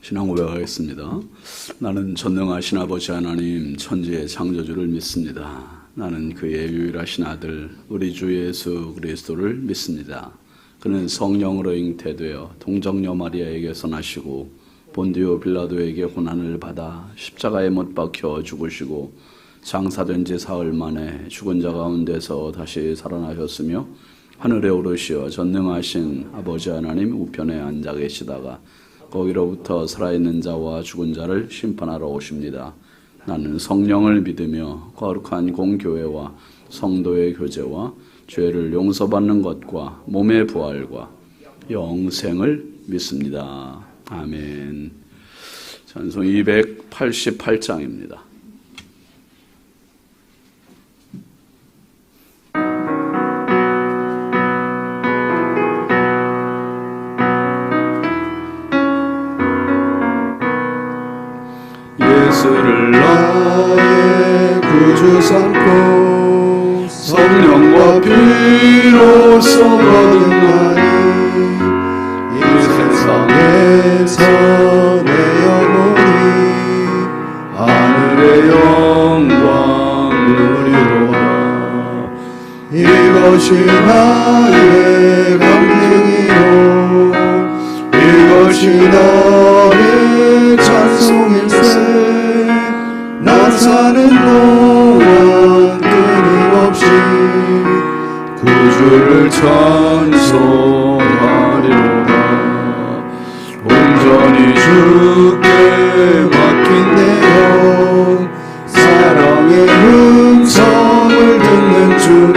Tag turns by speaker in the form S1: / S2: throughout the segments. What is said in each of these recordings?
S1: 신앙 고백하겠습니다. 나는 전능하신 아버지 하나님 천지의 창조주를 믿습니다. 나는 그의 유일하신 아들 우리 주 예수 그리스도를 믿습니다. 그는 성령으로 잉태되어 동정녀 마리아에게서 나시고 본디오 빌라도에게 고난을 받아 십자가에 못 박혀 죽으시고 장사된 지 사흘 만에 죽은 자 가운데서 다시 살아나셨으며 하늘에 오르시어 전능하신 아버지 하나님 우편에 앉아 계시다가 거기로부터 살아있는 자와 죽은 자를 심판하러 오십니다. 나는 성령을 믿으며 거룩한 공교회와 성도의 교제와 죄를 용서받는 것과 몸의 부활과 영생을 믿습니다. 아멘. 찬송 288장입니다.
S2: 예수를 나의 구주 삼고 성령과 피로써 거듭나니 이 세상에서 내 영혼이 하늘의 영광 누리도다. 이것이 나의 감격이요 이것이 나의 찬송일세. 나 사는 동안 끊임없이 구주를 찬송하리로다. 온전히 주께 맡긴 내 영 사랑의 음성을 듣는 주님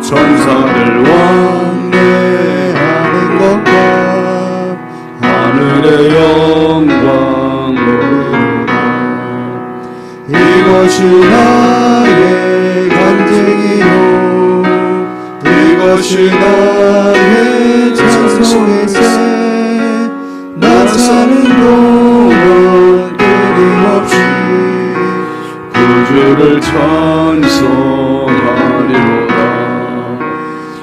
S2: 천사들 왕래하는 것과 하늘의 영광 노리로다. 이것이 나의 간증이요 이것이 나의 찬송일세. 나 사는 동안 끊임없이 구주를 찬송하리로다.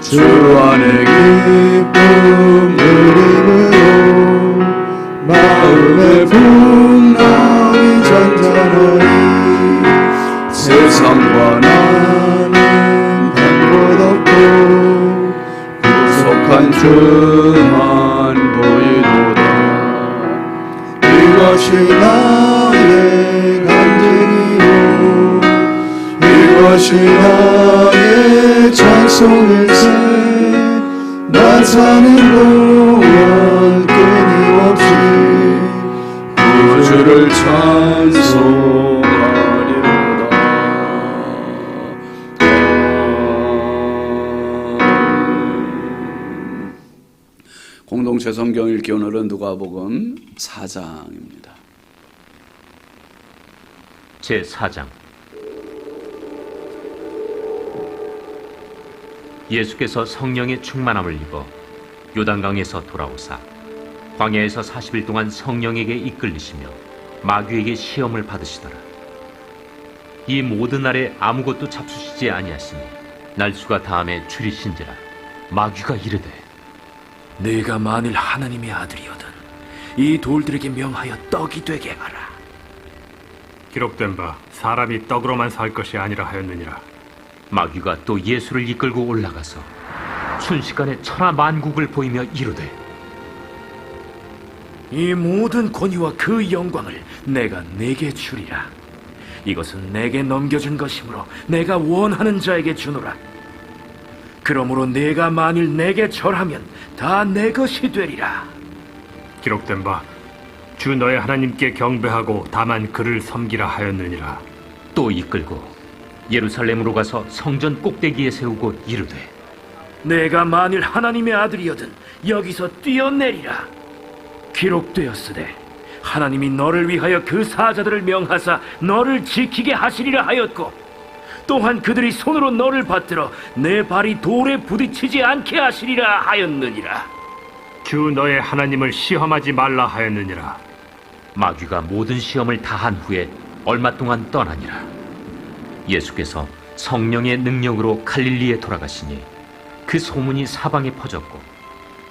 S2: 주 안에 기쁨 누림으로 마음의 풍랑이 잔잔하니 세상과 나는 단 곳 없고 구속한 주만 보이도다. 이것이 나의 간증이요 이것이 나의 찬송일세. 나 사는 동안 끊임없이 구주를 찬송하리로다.
S1: 공동체 성경 읽기 오늘은 누가복음 4장입니다.
S3: 제4장. 예수께서 성령의 충만함을 입어 요단강에서 돌아오사 광야에서 40일 동안 성령에게 이끌리시며 마귀에게 시험을 받으시더라. 이 모든 날에 아무것도 잡수시지 아니하시니 날수가 다함에 줄이신지라. 마귀가 이르되
S4: 네가 만일 하나님의 아들이거든 이 돌들에게 명하여 떡이 되게 하라.
S5: 기록된 바 사람이 떡으로만 살 것이 아니라 하였느니라.
S3: 마귀가 또 예수를 이끌고 올라가서 순식간에 천하 만국을 보이며 이르되
S4: 이 모든 권위와 그 영광을 내가 네게 주리라. 이것은 내게 넘겨준 것이므로 내가 원하는 자에게 주노라. 그러므로 네가 만일 내게 절하면 다 내 것이 되리라.
S5: 기록된 바 주 너의 하나님께 경배하고 다만 그를 섬기라 하였느니라.
S3: 또 이끌고 예루살렘으로 가서 성전 꼭대기에 세우고 이르되
S4: 내가 만일 하나님의 아들이거든 여기서 뛰어내리라. 기록되었으되 하나님이 너를 위하여 그 사자들을 명하사 너를 지키게 하시리라 하였고 또한 그들이 손으로 너를 받들어 내 발이 돌에 부딪히지 않게 하시리라 하였느니라.
S5: 주 너의 하나님을 시험하지 말라 하였느니라.
S3: 마귀가 모든 시험을 다한 후에 얼마 동안 떠나니라. 예수께서 성령의 능력으로 갈릴리에 돌아가시니 그 소문이 사방에 퍼졌고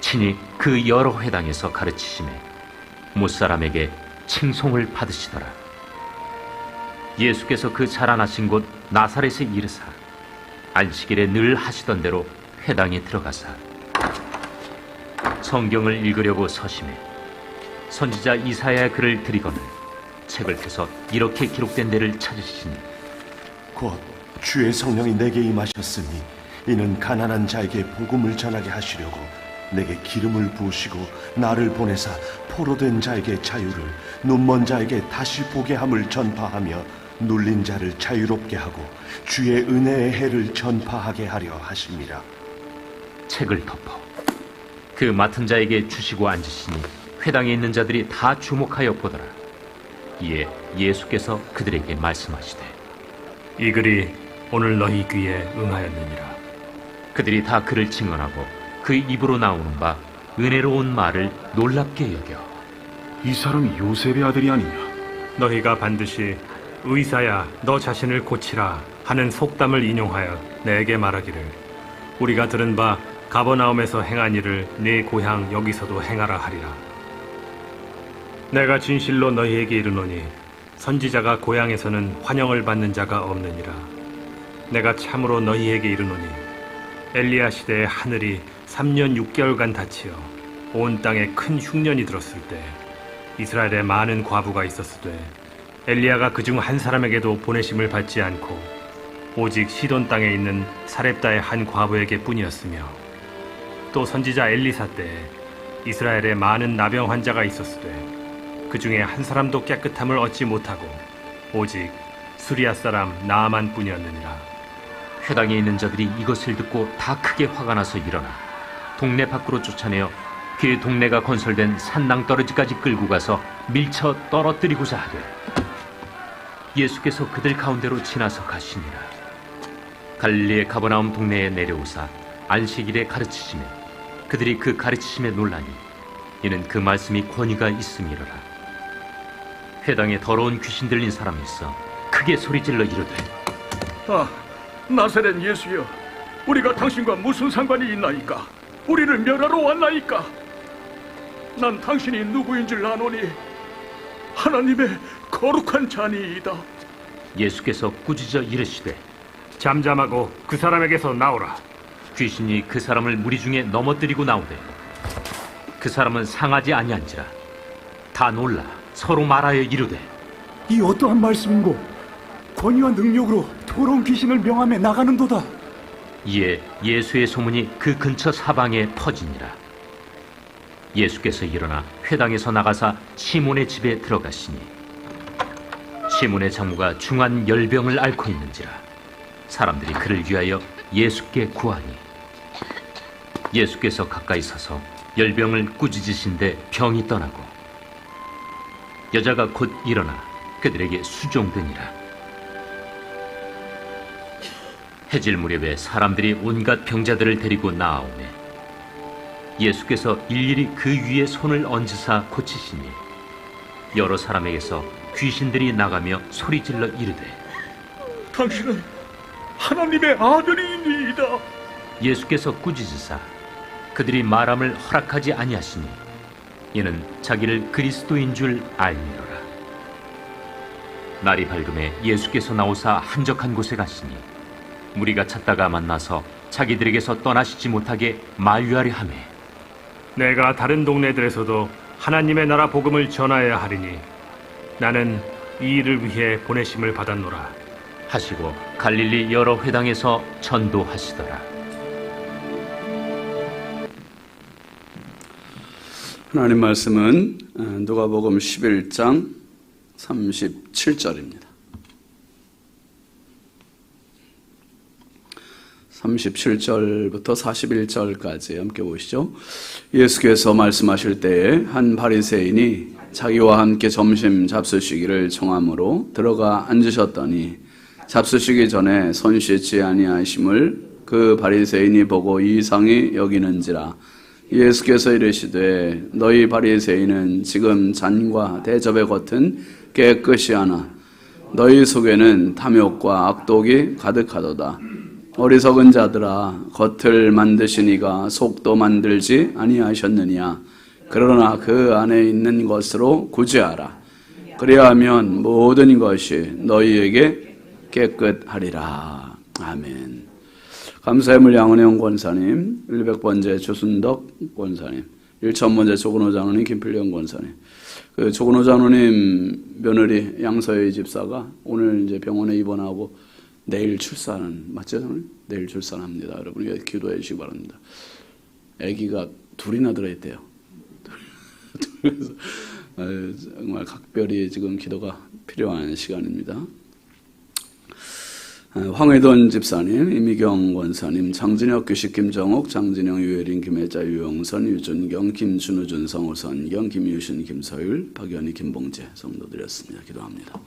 S3: 친히 그 여러 회당에서 가르치시매 못사람에게 칭송을 받으시더라. 예수께서 그 자라나신 곳 나사렛에 이르사 안식일에 늘 하시던 대로 회당에 들어가사 성경을 읽으려고 서심해 선지자 이사야의 글을 들이거늘 책을 펴서 이렇게 기록된 데를 찾으시니
S6: 곧 주의 성령이 내게 임하셨으니 이는 가난한 자에게 복음을 전하게 하시려고 내게 기름을 부으시고 나를 보내사 포로된 자에게 자유를 눈먼 자에게 다시 보게 함을 전파하며 눌린 자를 자유롭게 하고 주의 은혜의 해를 전파하게 하려 하심이라.
S3: 책을 덮어 그 맡은 자에게 주시고 앉으시니 회당에 있는 자들이 다 주목하여 보더라. 이에 예수께서 그들에게 말씀하시되
S5: 이 글이 오늘 너희 귀에 응하였느니라.
S3: 그들이 다 그를 증언하고 그 입으로 나오는 바 은혜로운 말을 놀랍게 여겨
S4: 이 사람이 요셉의 아들이 아니냐?
S5: 너희가 반드시 의사야 너 자신을 고치라 하는 속담을 인용하여 내게 말하기를 우리가 들은 바 가버나움에서 행한 일을 네 고향 여기서도 행하라 하리라. 내가 진실로 너희에게 이르노니 선지자가 고향에서는 환영을 받는 자가 없느니라. 내가 참으로 너희에게 이르노니 엘리야 시대에 하늘이 3년 6개월간 닫히어 온 땅에 큰 흉년이 들었을 때 이스라엘에 많은 과부가 있었으되 엘리야가 그중 한 사람에게도 보내심을 받지 않고 오직 시돈 땅에 있는 사렙다의 한 과부에게 뿐이었으며 또 선지자 엘리사 때에 이스라엘에 많은 나병 환자가 있었으되 그 중에 한 사람도 깨끗함을 얻지 못하고 오직 수리아 사람 나아만 뿐이었느니라.
S3: 회당에 있는 자들이 이것을 듣고 다 크게 화가 나서 일어나 동네 밖으로 쫓아내어 그 동네가 건설된 산낭떠러지까지 끌고 가서 밀쳐 떨어뜨리고자 하되 예수께서 그들 가운데로 지나서 가시니라. 갈릴리의 가버나움 동네에 내려오사 안식일에 가르치시매 그들이 그 가르치심에 놀라니 이는 그 말씀이 권위가 있음이로라. 회당에 더러운 귀신 들린 사람이 있어 크게 소리질러 이르되
S7: 아, 나사렛 예수여, 우리가 당신과 무슨 상관이 있나이까? 우리를 멸하러 왔나이까? 난 당신이 누구인 줄 아노니 하나님의 거룩한 자니이다.
S3: 예수께서 꾸짖어 이르시되
S5: 잠잠하고 그 사람에게서 나오라.
S3: 귀신이 그 사람을 무리 중에 넘어뜨리고 나오되 그 사람은 상하지 아니한지라. 다 놀라 서로 말하여 이르되
S2: 이 어떠한 말씀인고 권위와 능력으로 더러운 귀신을 명함에 나가는도다.
S3: 이에 예수의 소문이 그 근처 사방에 퍼지니라. 예수께서 일어나 회당에서 나가사 시몬의 집에 들어가시니 시몬의 장모가 중한 열병을 앓고 있는지라. 사람들이 그를 위하여 예수께 구하니 예수께서 가까이 서서 열병을 꾸짖으신데 병이 떠나고 여자가 곧 일어나 그들에게 수종되니라. 해질 무렵에 사람들이 온갖 병자들을 데리고 나아오매 예수께서 일일이 그 위에 손을 얹으사 고치시니 여러 사람에게서 귀신들이 나가며 소리질러 이르되
S7: 당신은 하나님의 아들이니이다.
S3: 예수께서 꾸짖으사 그들이 말함을 허락하지 아니하시니 이는 자기를 그리스도인 줄 알미로라. 날이 밝음에 예수께서 나오사 한적한 곳에 가시니 무리가 찾다가 만나서 자기들에게서 떠나시지 못하게 만류하려 하매
S5: 내가 다른 동네들에서도 하나님의 나라 복음을 전하여야 하리니 나는 이 일을 위해 보내심을 받았노라
S3: 하시고 갈릴리 여러 회당에서 전도하시더라.
S1: 하나님 말씀은 누가복음 11장 37절입니다. 37절부터 41절까지 함께 보시죠. 예수께서 말씀하실 때에 한 바리새인이 자기와 함께 점심 잡수시기를 청함으로 들어가 앉으셨더니 잡수시기 전에 손 씻지 아니하심을 그 바리새인이 보고 이상히 여기는지라. 예수께서 이르시되 너희 바리새인은 지금 잔과 대접의 겉은 깨끗이 하나 너희 속에는 탐욕과 악독이 가득하도다. 어리석은 자들아, 겉을 만드시니가 속도 만들지 아니하셨느냐. 그러나 그 안에 있는 것으로 구제하라. 그리하면 모든 것이 너희에게 깨끗하리라. 아멘. 감사의 양은영 권사님, 100번째 조순덕 권사님, 1000번째 조근호 장로님, 김필령 권사님. 그 조근호 장로님 며느리 양서희 집사가 오늘 이제 병원에 입원하고 내일 출산은, 맞죠, 장로님? 내일 출산합니다. 여러분 기도해 주시기 바랍니다. 아기가 둘이나 들어있대요. 그래서 정말 각별히 지금 기도가 필요한 시간입니다. 황회돈 집사님, 이미경 권사님, 장진혁 규식, 김정옥, 장진영, 유혜린, 김혜자, 유영선, 유준경, 김준우, 준성호, 선경, 김유신, 김서율, 박연희, 김봉재 성도드렸습니다. 기도합니다.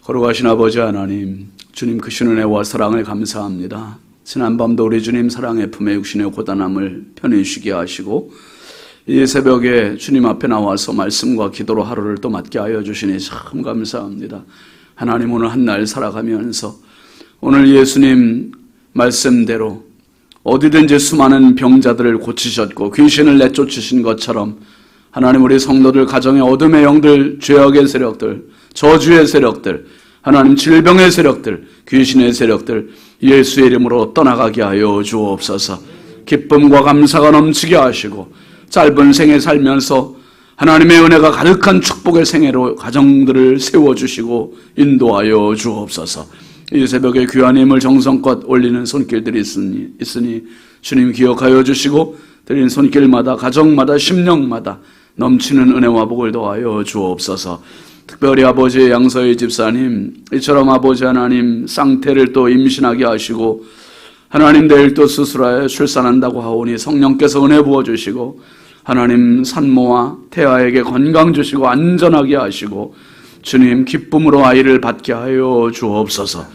S1: 거룩하신 아버지 하나님, 주님 크신 은혜와 사랑을 감사합니다. 지난밤도 우리 주님 사랑의 품에 육신의 고단함을 편히 쉬게 하시고 이 새벽에 주님 앞에 나와서 말씀과 기도로 하루를 또 맞게 하여 주시니 참 감사합니다. 하나님, 오늘 한 날 살아가면서 오늘 예수님 말씀대로 어디든지 수많은 병자들을 고치셨고 귀신을 내쫓으신 것처럼 하나님, 우리 성도들 가정의 어둠의 영들, 죄악의 세력들, 저주의 세력들, 하나님 질병의 세력들, 귀신의 세력들 예수의 이름으로 떠나가게 하여 주옵소서. 기쁨과 감사가 넘치게 하시고 짧은 생에 살면서 하나님의 은혜가 가득한 축복의 생애로 가정들을 세워주시고 인도하여 주옵소서. 이 새벽에 귀한 힘을 정성껏 올리는 손길들이 있으니 주님 기억하여 주시고 드린 손길마다 가정마다 심령마다 넘치는 은혜와 복을 더하여 주옵소서. 특별히 아버지 양서희 집사님, 이처럼 아버지 하나님 상태를 또 임신하게 하시고 하나님 내일 또 수술하여 출산한다고 하오니 성령께서 은혜 부어주시고 하나님 산모와 태아에게 건강 주시고 안전하게 하시고 주님 기쁨으로 아이를 받게 하여 주옵소서.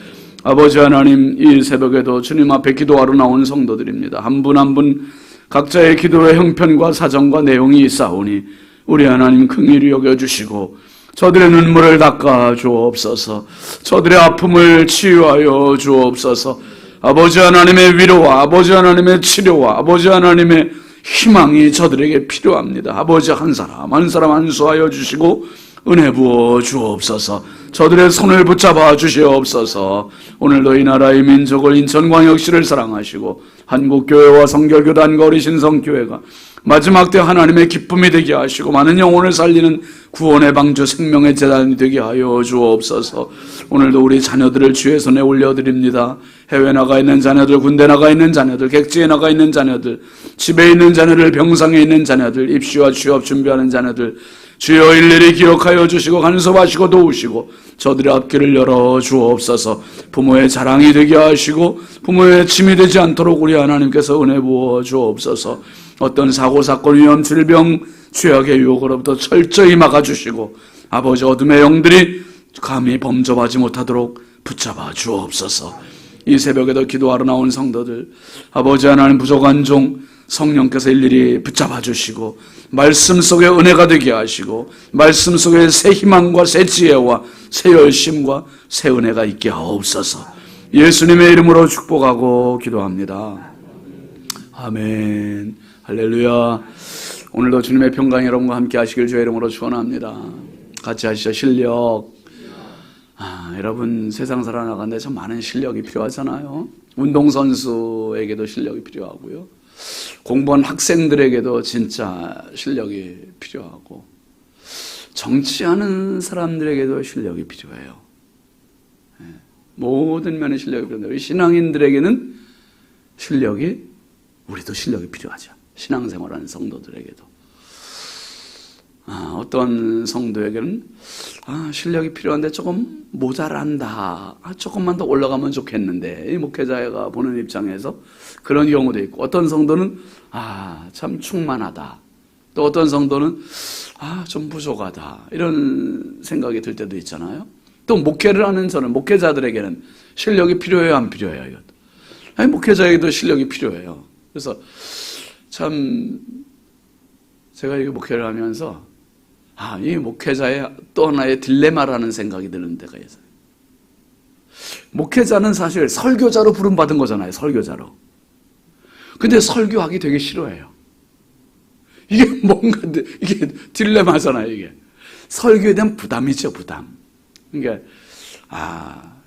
S1: 아버지 하나님, 이 새벽에도 주님 앞에 기도하러 나온 성도들입니다. 한 분 한 분 각자의 기도의 형편과 사정과 내용이 있사오니 우리 하나님 긍휼히 여겨주시고 저들의 눈물을 닦아 주옵소서. 저들의 아픔을 치유하여 주옵소서. 아버지 하나님의 위로와 아버지 하나님의 치료와 아버지 하나님의 희망이 저들에게 필요합니다. 아버지 한 사람 한 사람 안수하여 주시고 은혜 부어 주옵소서. 저들의 손을 붙잡아 주시옵소서. 오늘도 이 나라의 민족을 인천광역시를 사랑하시고 한국교회와 성결교단과 우리 신성교회가 마지막 때 하나님의 기쁨이 되게 하시고 많은 영혼을 살리는 구원의 방주 생명의 재단이 되게 하여 주옵소서. 오늘도 우리 자녀들을 주의 손에 올려드립니다. 해외 나가 있는 자녀들, 군대 나가 있는 자녀들, 객지에 나가 있는 자녀들, 집에 있는 자녀들, 병상에 있는 자녀들, 입시와 취업 준비하는 자녀들, 주여 일일이 기억하여 주시고 간섭하시고 도우시고 저들의 앞길을 열어 주옵소서. 부모의 자랑이 되게 하시고 부모의 짐이 되지 않도록 우리 하나님께서 은혜 부어 주옵소서. 어떤 사고, 사건, 위험, 질병, 죄악의 유혹으로부터 철저히 막아주시고 아버지 어둠의 영들이 감히 범접하지 못하도록 붙잡아 주옵소서. 이 새벽에도 기도하러 나온 성도들, 아버지 하나님 부족한 종 성령께서 일일이 붙잡아 주시고 말씀 속에 은혜가 되게 하시고 말씀 속에 새 희망과 새 지혜와 새 열심과 새 은혜가 있게 하옵소서. 예수님의 이름으로 축복하고 기도합니다. 아멘. 할렐루야. 오늘도 주님의 평강이 여러분과 함께 하시길 주의 이름으로 축원합니다. 같이 하시죠. 실력. 여러분 세상 살아나가는데 참 많은 실력이 필요하잖아요. 운동선수에게도 실력이 필요하고요. 공부한 학생들에게도 진짜 실력이 필요하고 정치하는 사람들에게도 실력이 필요해요. 모든 면의 실력이 필요한데 신앙인들에게는 우리도 실력이 필요하죠. 신앙생활하는 성도들에게도. 어떤 성도에게는 실력이 필요한데 조금 모자란다. 조금만 더 올라가면 좋겠는데 이 목회자가 보는 입장에서 그런 경우도 있고 어떤 성도는 참 충만하다. 또 어떤 성도는 좀 부족하다. 이런 생각이 들 때도 있잖아요. 또 목회를 하는 저는 목회자들에게는 실력이 필요해요, 안 필요해요? 목회자에게도 실력이 필요해요. 그래서 참 제가 이 목회를 하면서 이 목회자의 또 하나의 딜레마라는 생각이 드는 때가 있어요. 목회자는 사실 설교자로 부름받은 거잖아요. 설교자로. 근데 설교하기 되게 싫어해요. 이게 뭔가, 이게 딜레마잖아요, 이게. 설교에 대한 부담이죠, 부담. 그러니까,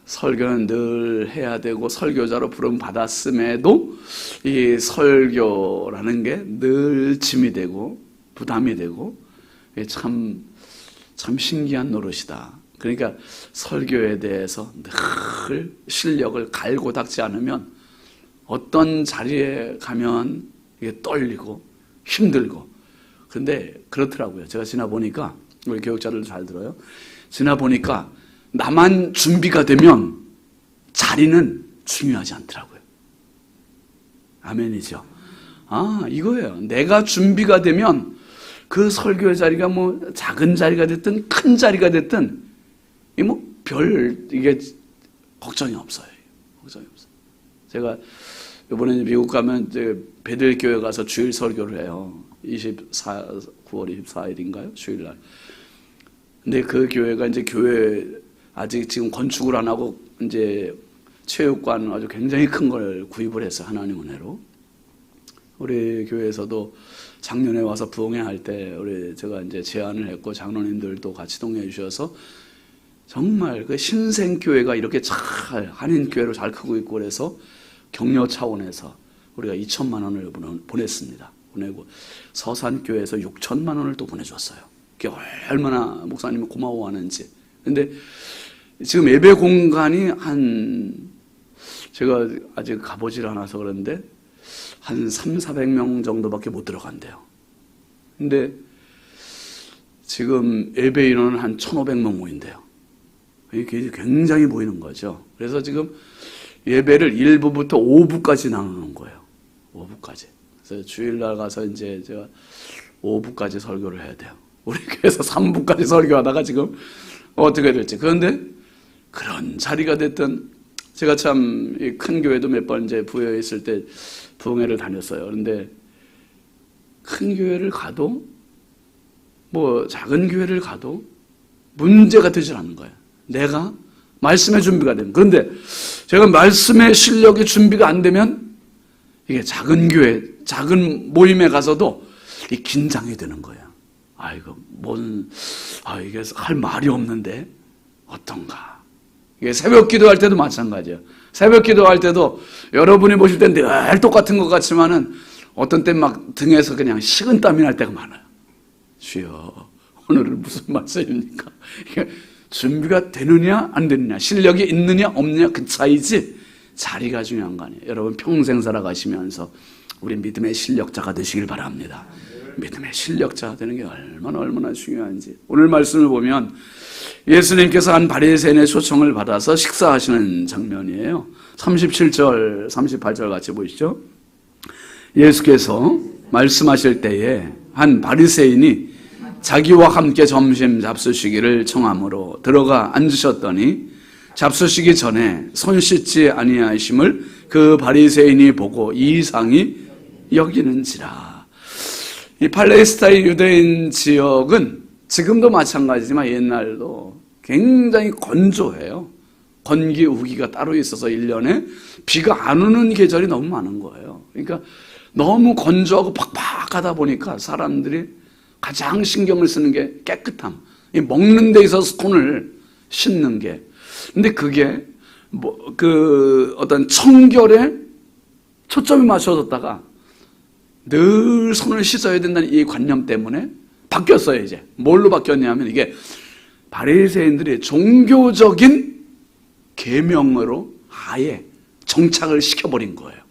S1: 설교는 늘 해야 되고, 설교자로 부름 받았음에도, 이 설교라는 게 늘 짐이 되고, 부담이 되고, 참 신기한 노릇이다. 그러니까, 설교에 대해서 늘 실력을 갈고 닦지 않으면, 어떤 자리에 가면 이게 떨리고, 힘들고. 근데 그렇더라고요. 제가 지나보니까, 우리 교육자들 잘 들어요. 지나보니까 나만 준비가 되면 자리는 중요하지 않더라고요. 아멘이죠. 이거예요. 내가 준비가 되면 그 설교의 자리가 뭐 작은 자리가 됐든 큰 자리가 됐든 이게 걱정이 없어요. 걱정이 없어요. 제가 이번에 미국 가면 이제 베들교회 가서 주일 설교를 해요. 9월 24일인가요? 주일날. 근데 그 교회가 이제 교회 아직 지금 건축을 안 하고 이제 체육관 아주 굉장히 큰 걸 구입을 했어요. 하나님 은혜로. 우리 교회에서도 작년에 와서 부흥회 할 때 제가 이제 제안을 했고 장로님들도 같이 동의해 주셔서 정말 그 신생교회가 이렇게 잘 한인교회로 잘 크고 있고 그래서 격려 차원에서 우리가 2천만 원을 보냈습니다. 보내고 서산교회에서 6천만 원을 또 보내줬어요. 그게 얼마나 목사님이 고마워하는지. 근데 지금 예배 공간이 제가 아직 가보질 않아서 그런데 한 300~400명 정도밖에 못 들어간대요. 근데 지금 예배 인원은 한 1,500명 모인대요. 이게 굉장히 모이는 거죠. 그래서 지금 예배를 1부부터 5부까지 나누는 거예요. 5부까지. 그래서 주일날 가서 이제 제가 5부까지 설교를 해야 돼요. 우리 교회에서 3부까지 설교하다가 지금 어떻게 될지. 그런데 그런 자리가 됐든 제가 참 큰 교회도 몇 번 이제 부여에 있을 때 부흥회를 다녔어요. 그런데 큰 교회를 가도 뭐 작은 교회를 가도 문제가 되질 않는 거예요. 내가 말씀의 준비가 되면. 그런데 제가 말씀의 실력이 준비가 안 되면 이게 작은 교회, 작은 모임에 가서도 이 긴장이 되는 거예요. 이게 할 말이 없는데 어떤가. 이게 새벽 기도할 때도 마찬가지예요. 새벽 기도할 때도 여러분이 보실 땐 늘 똑같은 것 같지만은 어떤 때 막 등에서 그냥 식은땀이 날 때가 많아요. 주여, 오늘은 무슨 말씀입니까? 이게 준비가 되느냐 안 되느냐, 실력이 있느냐 없느냐 그 차이지 자리가 중요한 거 아니에요. 여러분 평생 살아가시면서 우리 믿음의 실력자가 되시길 바랍니다. 믿음의 실력자가 되는 게 얼마나 중요한지. 오늘 말씀을 보면 예수님께서 한 바리새인의 초청을 받아서 식사하시는 장면이에요. 37절, 38절 같이 보시죠. 예수께서 말씀하실 때에 한 바리새인이 자기와 함께 점심 잡수시기를 청함으로 들어가 앉으셨더니 잡수시기 전에 손 씻지 아니하심을 그 바리새인이 보고 이상히 여기는지라. 이 팔레스타인 유대인 지역은 지금도 마찬가지지만 옛날도 굉장히 건조해요. 건기 우기가 따로 있어서 1년에 비가 안 오는 계절이 너무 많은 거예요. 그러니까 너무 건조하고 팍팍하다 보니까 사람들이 가장 신경을 쓰는 게 깨끗함, 먹는 데 있어서 손을 씻는 게. 근데 그게 어떤 청결에 초점이 맞춰졌다가 늘 손을 씻어야 된다는 이 관념 때문에 바뀌었어요. 이제 뭘로 바뀌었냐면 이게 바리새인들이 종교적인 계명으로 아예 정착을 시켜버린 거예요.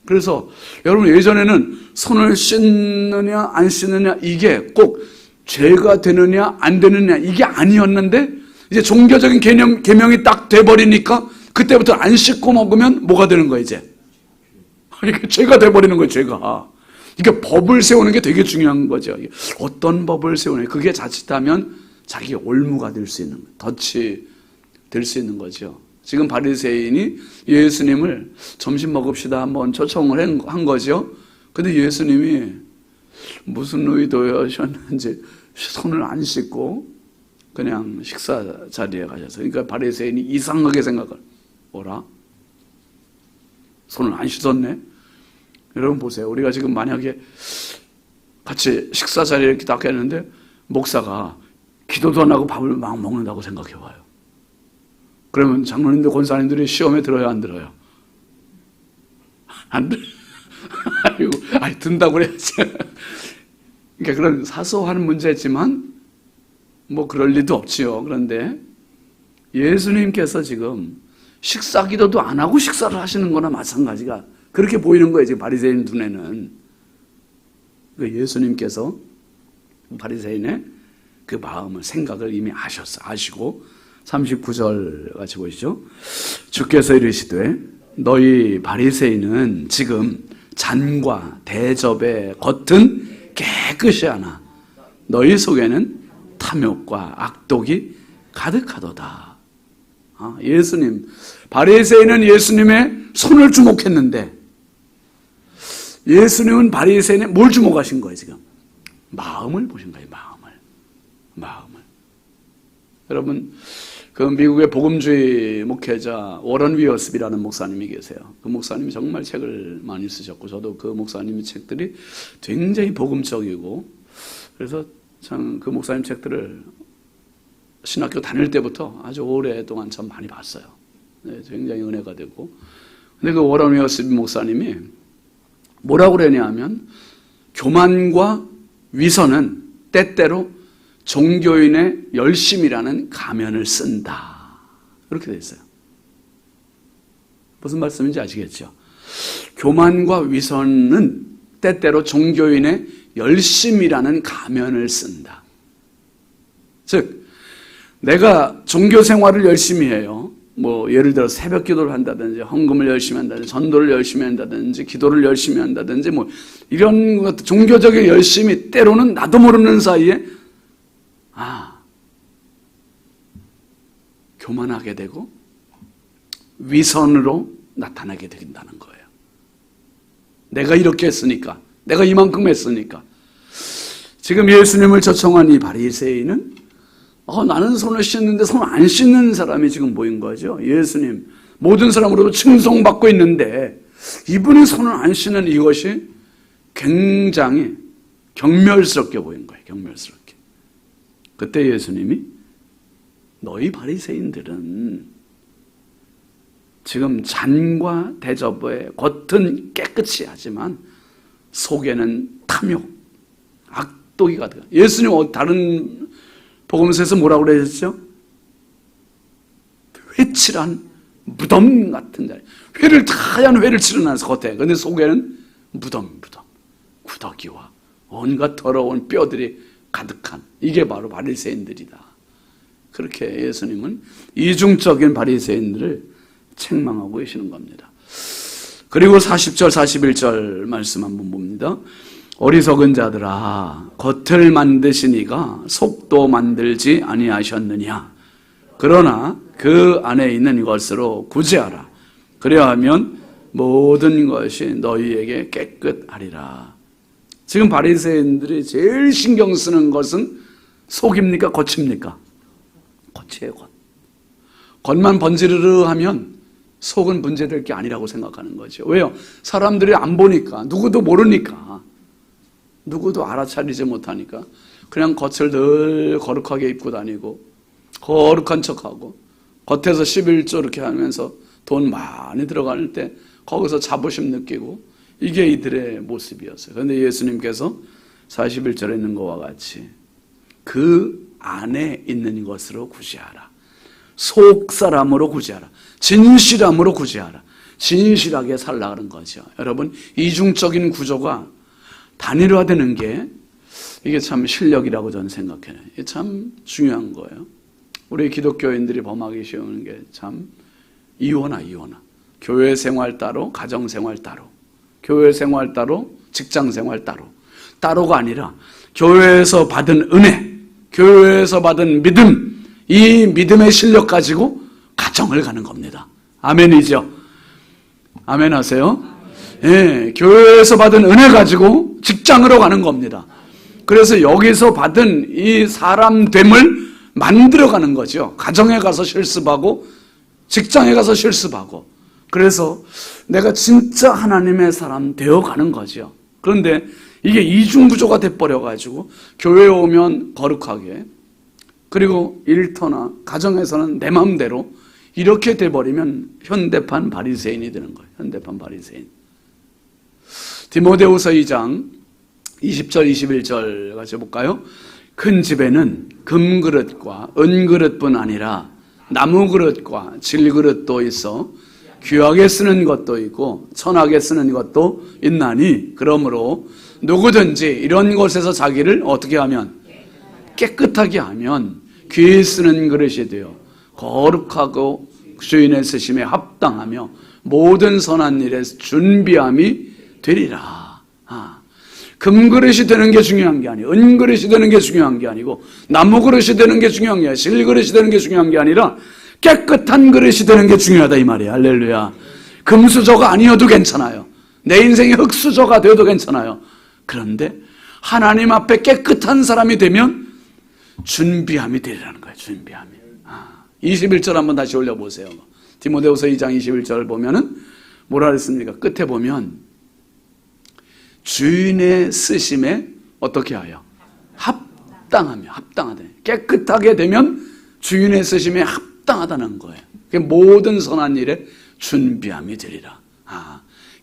S1: 그래서 여러분 예전에는 손을 씻느냐 안 씻느냐 이게 꼭 죄가 되느냐 안 되느냐 이게 아니었는데 이제 종교적인 계명이 딱 돼버리니까 그때부터 안 씻고 먹으면 뭐가 되는 거예요 이제? 이게 죄가 돼버리는 거예요. 죄가. 이게 법을 세우는 게 되게 중요한 거죠. 어떤 법을 세우느냐 그게 자칫하면 자기 올무가 될 수 있는 덫이 될 수 있는 거죠. 지금 바리새인이 예수님을 점심 먹읍시다 한번 초청을 한 거죠. 근데 예수님이 무슨 의도였는지 손을 안 씻고 그냥 식사 자리에 가셔서 그러니까 바리새인이 이상하게 생각을 뭐라? 손을 안 씻었네? 여러분 보세요. 우리가 지금 만약에 같이 식사 자리에 이렇게 딱 했는데 목사가 기도도 안 하고 밥을 막 먹는다고 생각해 봐요. 그러면 장로님들, 권사님들이 시험에 들어요, 안 들어요? 안 들어요. 아니, 든다고 그래야지. 그러니까 그런 사소한 문제지만 뭐 그럴 리도 없지요. 그런데 예수님께서 지금 식사 기도도 안 하고 식사를 하시는 거나 마찬가지가 그렇게 보이는 거예요, 지금 바리새인 눈에는. 예수님께서 바리새인의 그 마음을, 생각을 이미 아시고 39절 같이 보시죠. 주께서 이르시되 너희 바리새인은 지금 잔과 대접의 겉은 깨끗이 하나 너희 속에는 탐욕과 악독이 가득하도다. 예수님, 바리새인은 예수님의 손을 주목했는데 예수님은 바리새인의 뭘 주목하신 거예요, 지금? 마음을 보신 거예요, 마음을. 여러분, 그 미국의 복음주의 목회자 워런 위어스비라는 목사님이 계세요. 그 목사님이 정말 책을 많이 쓰셨고 저도 그 목사님의 책들이 굉장히 복음적이고 그래서 참 그 목사님 책들을 신학교 다닐 때부터 아주 오랫동안 참 많이 봤어요. 네, 굉장히 은혜가 되고. 근데 그 워런 위어스비 목사님이 뭐라고 그러냐면 교만과 위선은 때때로 종교인의 열심이라는 가면을 쓴다. 이렇게 돼 있어요. 무슨 말씀인지 아시겠죠? 교만과 위선은 때때로 종교인의 열심이라는 가면을 쓴다. 즉, 내가 종교 생활을 열심히 해요. 뭐 예를 들어 새벽 기도를 한다든지 헌금을 열심히 한다든지 전도를 열심히 한다든지 기도를 열심히 한다든지 뭐 이런 것 종교적인 열심이 때로는 나도 모르는 사이에 교만하게 되고 위선으로 나타나게 된다는 거예요. 내가 이렇게 했으니까, 내가 이만큼 했으니까. 지금 예수님을 초청한 이 바리새인은 나는 손을 씻는데 손 안 씻는 사람이 지금 보인 거죠. 예수님, 모든 사람으로도 칭송받고 있는데 이분이 손을 안 씻는 이것이 굉장히 경멸스럽게 보인 거예요. 경멸스럽게. 그때 예수님이 너희 바리새인들은 지금 잔과 대접의 겉은 깨끗이 하지만 속에는 탐욕, 악독이 가득. 예수님 다른 복음서에서 뭐라고 그러셨죠? 회칠한 무덤 같은 자리. 하얀 회를 칠해놔서 겉에. 근데 속에는 무덤. 구더기와 온갖 더러운 뼈들이 가득한. 이게 바로 바리새인들이다. 그렇게 예수님은 이중적인 바리새인들을 책망하고 계시는 겁니다. 그리고 40절, 41절 말씀 한번 봅니다. 어리석은 자들아, 겉을 만드시니가 속도 만들지 아니하셨느냐. 그러나 그 안에 있는 것으로 구제하라. 그리하면 모든 것이 너희에게 깨끗하리라. 지금 바리새인들이 제일 신경 쓰는 것은 속입니까? 겉입니까? 겉이에요, 겉. 겉만 번지르르 하면 속은 문제될 게 아니라고 생각하는 거죠. 왜요? 사람들이 안 보니까, 누구도 모르니까, 누구도 알아차리지 못하니까 그냥 겉을 늘 거룩하게 입고 다니고 거룩한 척하고 겉에서 11조 이렇게 하면서 돈 많이 들어갈 때 거기서 자부심 느끼고 이게 이들의 모습이었어요. 그런데 예수님께서 41절에 있는 것과 같이 그 안에 있는 것으로 구제하라. 속사람으로 구제하라. 진실함으로 구제하라. 진실하게 살라는 거죠. 여러분, 이중적인 구조가 단일화되는 게 이게 참 실력이라고 저는 생각해요. 이게 참 중요한 거예요. 우리 기독교인들이 범하기 쉬운 게 참 이원화. 교회 생활 따로, 가정 생활 따로, 교회 생활 따로, 직장 생활 따로. 따로가 아니라 교회에서 받은 은혜, 교회에서 받은 믿음, 이 믿음의 실력 가지고 가정을 가는 겁니다. 아멘이죠? 아멘 하세요? 예, 교회에서 받은 은혜 가지고 직장으로 가는 겁니다. 그래서 여기서 받은 이 사람됨을 만들어가는 거죠. 가정에 가서 실습하고 직장에 가서 실습하고 그래서 내가 진짜 하나님의 사람 되어가는 거죠. 그런데 이게 이중구조가 돼버려가지고 교회에 오면 거룩하게, 그리고 일터나 가정에서는 내 마음대로 이렇게 돼버리면 현대판 바리새인이 되는 거예요. 현대판 바리새인. 디모데후서 2장 20절 21절 같이 볼까요? 큰 집에는 금그릇과 은그릇뿐 아니라 나무그릇과 질그릇도 있어 귀하게 쓰는 것도 있고 천하게 쓰는 것도 있나니, 그러므로 누구든지 이런 곳에서 자기를 어떻게 하면, 깨끗하게 하면 귀에 쓰는 그릇이 되어 거룩하고 주인의 쓰심에 합당하며 모든 선한 일에 준비함이 되리라. 금그릇이 되는 게 중요한 게 아니고, 은그릇이 되는 게 중요한 게 아니고, 나무그릇이 되는 게 중요한 게 아니라, 실그릇이 되는 게 중요한 게 아니라 깨끗한 그릇이 되는 게 중요하다 이 말이에요. 할렐루야. 금수저가 아니어도 괜찮아요. 내 인생이 흙수저가 되어도 괜찮아요. 그런데 하나님 앞에 깨끗한 사람이 되면 준비함이 되리라는 거예요. 준비함이. 21절 한번 다시 올려보세요. 디모데후서 2장 21절 보면은 뭐라 그랬습니까? 끝에 보면 주인의 쓰심에 어떻게 하여? 합당하며, 합당하다. 깨끗하게 되면 주인의 쓰심에 합당하다는 거예요. 모든 선한 일에 준비함이 되리라.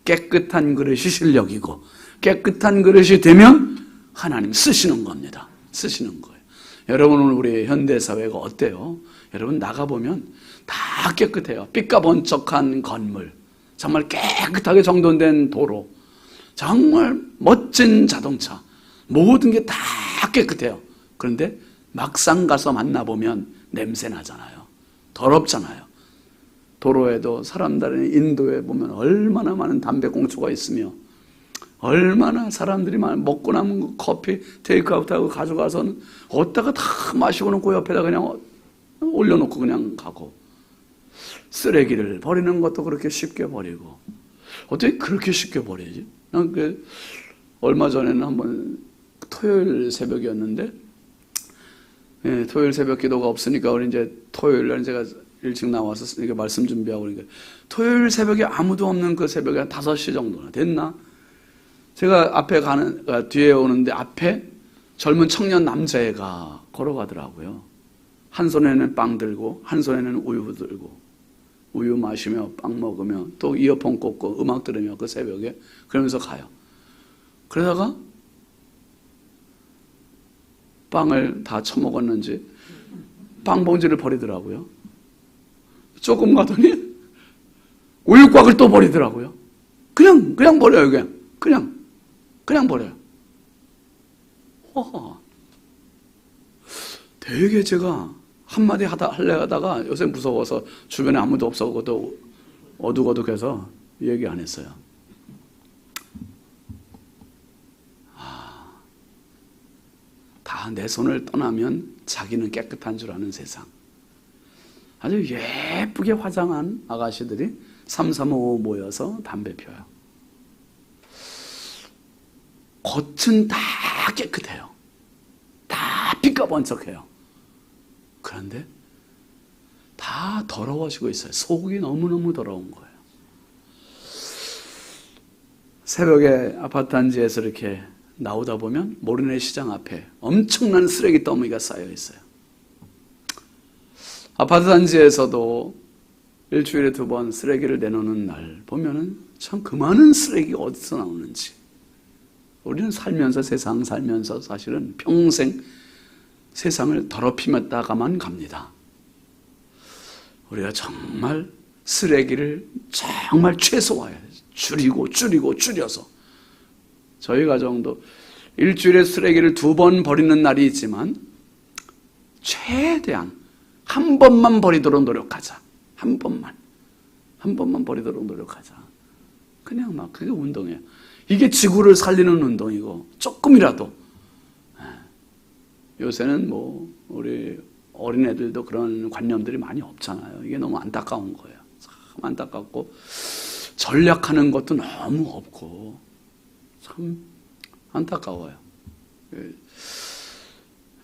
S1: 깨끗한 그릇이 실력이고, 깨끗한 그릇이 되면 하나님 쓰시는 겁니다. 쓰시는 거예요. 여러분, 오늘 우리 현대사회가 어때요? 여러분, 나가보면 다 깨끗해요. 삐까번쩍한 건물, 정말 깨끗하게 정돈된 도로, 정말 멋진 자동차, 모든 게 다 깨끗해요. 그런데 막상 가서 만나보면 냄새 나잖아요. 더럽잖아요. 도로에도 사람들이, 인도에 보면 얼마나 많은 담배꽁초가 있으며, 얼마나 사람들이 먹고 남은 커피 테이크아웃하고 가져가서는 어디다가 다 마시고 놓고 옆에다 그냥 올려놓고 그냥 가고, 쓰레기를 버리는 것도 그렇게 쉽게 버리고. 어떻게 그렇게 쉽게 버리지? 난 얼마 전에는 한번 토요일 새벽이었는데, 토요일 새벽 기도가 없으니까 우리 이제 토요일 날 제가 일찍 나와서 이게 말씀 준비하고 그러니까 토요일 새벽에 아무도 없는 그 새벽에 한 5시 정도나 됐나? 제가 앞에 뒤에 오는데 앞에 젊은 청년 남자애가 걸어가더라고요. 한 손에는 빵 들고 한 손에는 우유 들고, 우유 마시며 빵 먹으며 또 이어폰 꽂고 음악 들으며 그 새벽에 그러면서 가요. 그러다가 빵을 다 처먹었는지 빵 봉지를 버리더라고요. 조금 가더니 우유곽을 또 버리더라고요. 그냥 버려요. 그냥 버려요. 되게 제가 한마디 하다가 요새 무서워서 주변에 아무도 없어도 어둑어둑해서 얘기 안 했어요. 다 내 손을 떠나면 자기는 깨끗한 줄 아는 세상. 아주 예쁘게 화장한 아가씨들이 3, 3, 5 모여서 담배 피워요. 겉은 다 깨끗해요. 다 삐까번쩍해요. 그런데 다 더러워지고 있어요. 속이 너무너무 더러운 거예요. 새벽에 아파트 단지에서 이렇게 나오다 보면 모르네 시장 앞에 엄청난 쓰레기 더미가 쌓여 있어요. 아파트 단지에서도 일주일에 2번 쓰레기를 내놓는 날 보면은 참 그 많은 쓰레기가 어디서 나오는지. 우리는 세상 살면서 사실은 평생 세상을 더럽히다가만 갑니다. 우리가 정말 쓰레기를 정말 최소화해야 돼요. 줄여서. 저희 가정도 일주일에 쓰레기를 2번 버리는 날이 있지만 최대한 한 번만 버리도록 노력하자. 한 번만 버리도록 노력하자. 그냥 막 그게 운동이에요. 이게 지구를 살리는 운동이고, 조금이라도. 요새는 우리 어린애들도 그런 관념들이 많이 없잖아요. 이게 너무 안타까운 거예요. 참 안타깝고, 전략하는 것도 너무 없고, 참 안타까워요.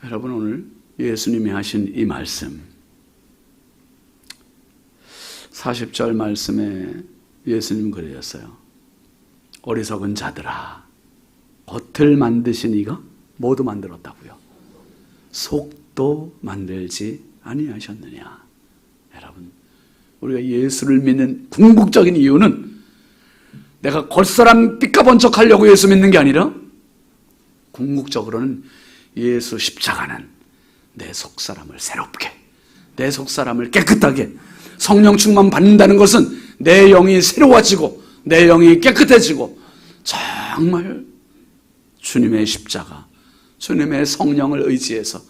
S1: 여러분, 오늘 예수님이 하신 이 말씀, 40절 말씀에 예수님 그러셨어요. 어리석은 자들아, 겉을 만드신 이가 모두 만들었다고요. 속도 만들지 아니하셨느냐. 여러분, 우리가 예수를 믿는 궁극적인 이유는 내가 겉사람 삐까번쩍 하려고 예수 믿는 게 아니라 궁극적으로는 예수 십자가는 내 속사람을 새롭게, 내 속사람을 깨끗하게, 성령 충만 받는다는 것은 내 영이 새로워지고 내 영이 깨끗해지고 정말 주님의 십자가, 주님의 성령을 의지해서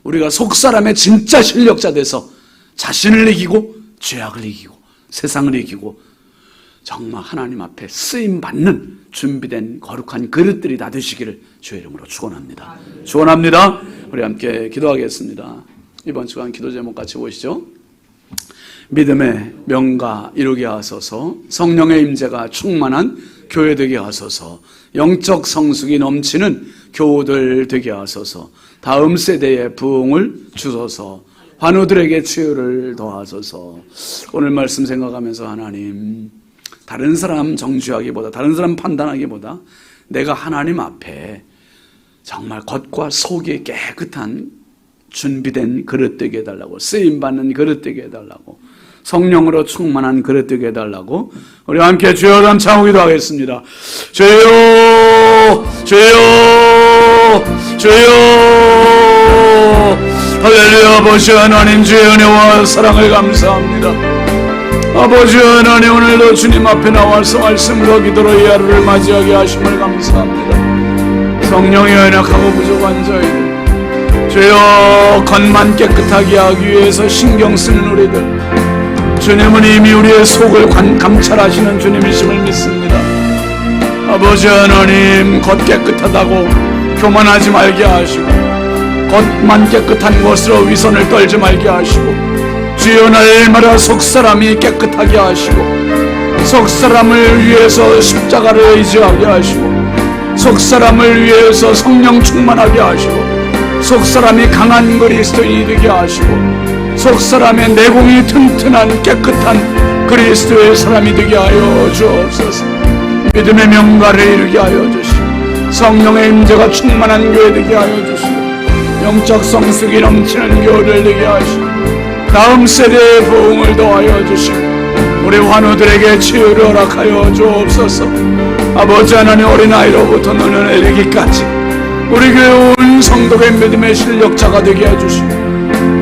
S1: 우리가 속사람의 진짜 실력자 돼서 자신을 이기고 죄악을 이기고 세상을 이기고 정말 하나님 앞에 쓰임받는 준비된 거룩한 그릇들이 다 되시기를 주의 이름으로 축원합니다. 축원합니다. 우리 함께 기도하겠습니다. 이번 주간 기도 제목 같이 보시죠. 믿음의 명가 이루게 하소서, 성령의 임재가 충만한 교회 되게 하소서, 영적 성숙이 넘치는 교우들 되게 하소서, 다음 세대의 부흥을 주소서, 환우들에게 치유를 더하소서. 오늘 말씀 생각하면서 하나님, 다른 사람 정죄하기보다, 다른 사람 판단하기보다 내가 하나님 앞에 정말 겉과 속이 깨끗한 준비된 그릇 되게 해달라고, 쓰임받는 그릇 되게 해달라고, 성령으로 충만한 그릇 되게 해달라고 우리 함께 주여 감사하고 기도하겠습니다. 주여, 주여, 주여. 할렐루야. 아버지 하나님, 주의 은혜와 사랑을 감사합니다. 아버지 하나님, 오늘도 주님 앞에 나와서 말씀과 기도로 이 하루를 맞이하게 하심을 감사합니다. 성령의 연약하고 부족한 저희들, 주여 겉만 깨끗하게 하기 위해서 신경 쓰는 우리들, 주님은 이미 우리의 속을 감찰하시는 주님이심을 믿습니다. 아버지 하나님, 겉 깨끗하다고 교만하지 말게 하시고 겉만 깨끗한 것으로 위선을 떨지 말게 하시고, 주여 날마다 속사람이 깨끗하게 하시고 속사람을 위해서 십자가를 의지하게 하시고 속사람을 위해서 성령 충만하게 하시고 속사람이 강한 그리스도인이 되게 하시고 속사람의 내공이 튼튼한 깨끗한 그리스도의 사람이 되게 하여 주옵소서. 믿음의 명가를 이루게 하여 주시고 성령의 임재가 충만한 교회 되게 하여 주시고 영적 성숙이 넘치는 교회를 되게 하시고 다음 세대의 부흥을 더하여 주시고 우리 환우들에게 치유를 허락하여 주옵소서. 아버지 하나님, 어린아이로부터 노년에 이르기까지 우리 교회 온 성도의 믿음의 실력자가 되게 해주시고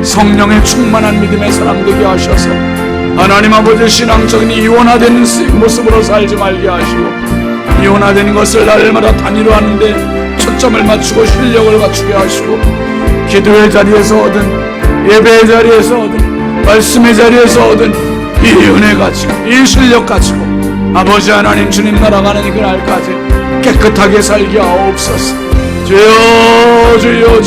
S1: 성령의 충만한 믿음의 사람 되게 하셔서 하나님 아버지 신앙적인 이원화된 모습으로 살지 말게 하시고 이원화된 것을 날마다 단위로 하는데 초점을 맞추고 실력을 갖추게 하시고 기도의 자리에서 얻은, 예배의 자리에서 얻은, 말씀의 자리에서 얻은 이 은혜 가지고 이 실력 가지고 아버지 하나님 주님 나라가는 그날까지 깨끗하게 살게 하옵소서. 주여, 주여, 주여.